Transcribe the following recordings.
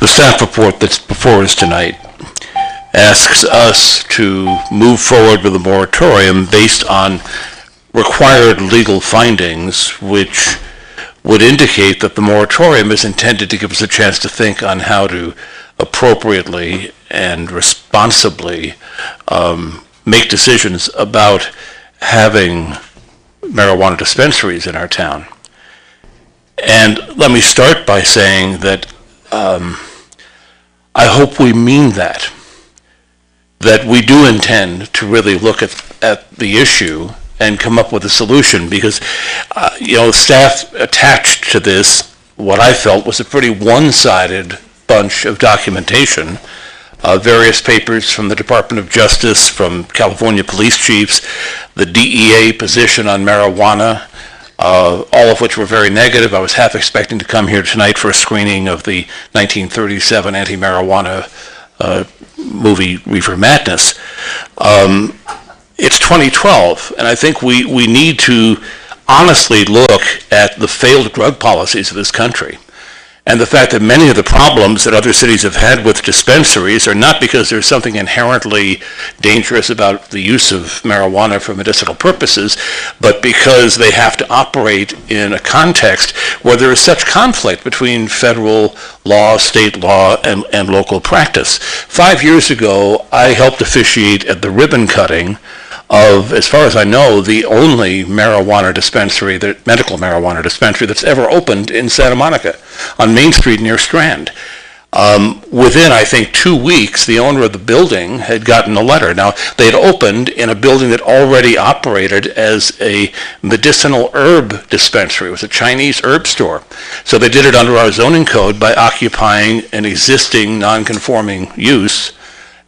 The staff report that's before us tonight asks us to move forward with a moratorium based on required legal findings, which would indicate that the moratorium is intended to give us a chance to think on how to appropriately and responsibly make decisions about having marijuana dispensaries in our town. And let me start by saying that I hope we mean that we do intend to really look at the issue and come up with a solution, because staff attached to this what I felt was a pretty one-sided bunch of documentation, various papers from the Department of Justice, from California police chiefs, the DEA position on marijuana, all of which were very negative. I was half expecting to come here tonight for a screening of the 1937 anti-marijuana movie Reefer Madness. It's 2012, and I think we need to honestly look at the failed drug policies of this country, and the fact that many of the problems that other cities have had with dispensaries are not because there's something inherently dangerous about the use of marijuana for medicinal purposes, but because they have to operate in a context where there is such conflict between federal law, state law, and local practice. 5 years ago, I helped officiate at the ribbon cutting of, as far as I know, the only marijuana dispensary, the medical marijuana dispensary that's ever opened in Santa Monica on Main Street near Strand. Within, I think, 2 weeks, the owner of the building had gotten a letter. Now, they'd opened in a building that already operated as a medicinal herb dispensary. It was a Chinese herb store. So they did it under our zoning code by occupying an existing non-conforming use,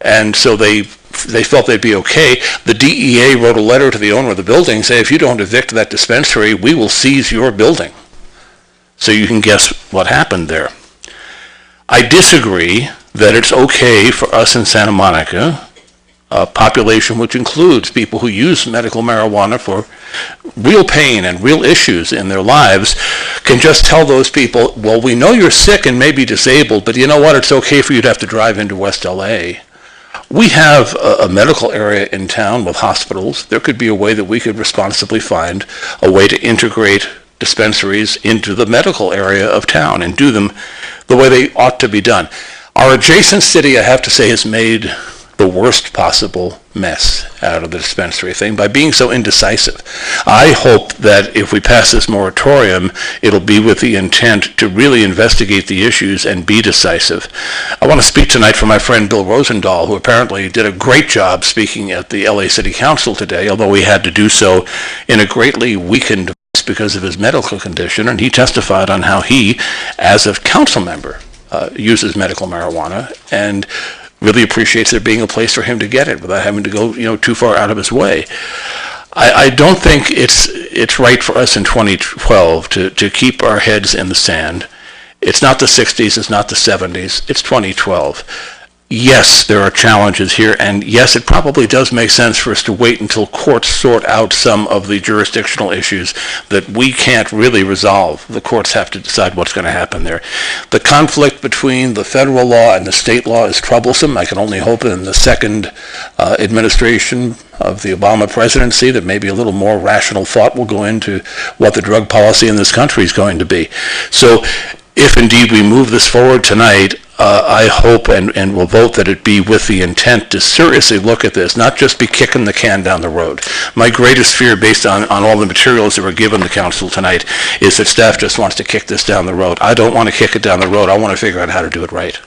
and so they felt they'd be okay. The DEA wrote a letter to the owner of the building saying, if you don't evict that dispensary, we will seize your building. So you can guess what happened there. I disagree that it's okay for us in Santa Monica, a population which includes people who use medical marijuana for real pain and real issues in their lives, can just tell those people, well, we know you're sick and maybe disabled, but you know what, it's okay for you to have to drive into West LA. We have a medical area in town with hospitals. There could be a way that we could responsibly find a way to integrate dispensaries into the medical area of town and do them the way they ought to be done. Our adjacent city, I have to say, has made the worst possible mess out of the dispensary thing by being so indecisive. I hope that if we pass this moratorium, it'll be with the intent to really investigate the issues and be decisive. I want to speak tonight for my friend Bill Rosendahl, who apparently did a great job speaking at the LA City Council today, although he had to do so in a greatly weakened voice because of his medical condition, and he testified on how he, as a council member, uses medical marijuana and really appreciates there being a place for him to get it without having to go, too far out of his way. I don't think it's right for us in 2012 to keep our heads in the sand. It's not the 60s, it's not the 70s, it's 2012. Yes, there are challenges here, and yes, it probably does make sense for us to wait until courts sort out some of the jurisdictional issues that we can't really resolve. The courts have to decide what's going to happen there. The conflict between the federal law and the state law is troublesome. I can only hope in the second administration of the Obama presidency that maybe a little more rational thought will go into what the drug policy in this country is going to be. So if indeed we move this forward tonight, I hope and will vote that it be with the intent to seriously look at this, not just be kicking the can down the road. My greatest fear, based on all the materials that were given the council tonight, is that staff just wants to kick this down the road. I don't want to kick it down the road. I want to figure out how to do it right.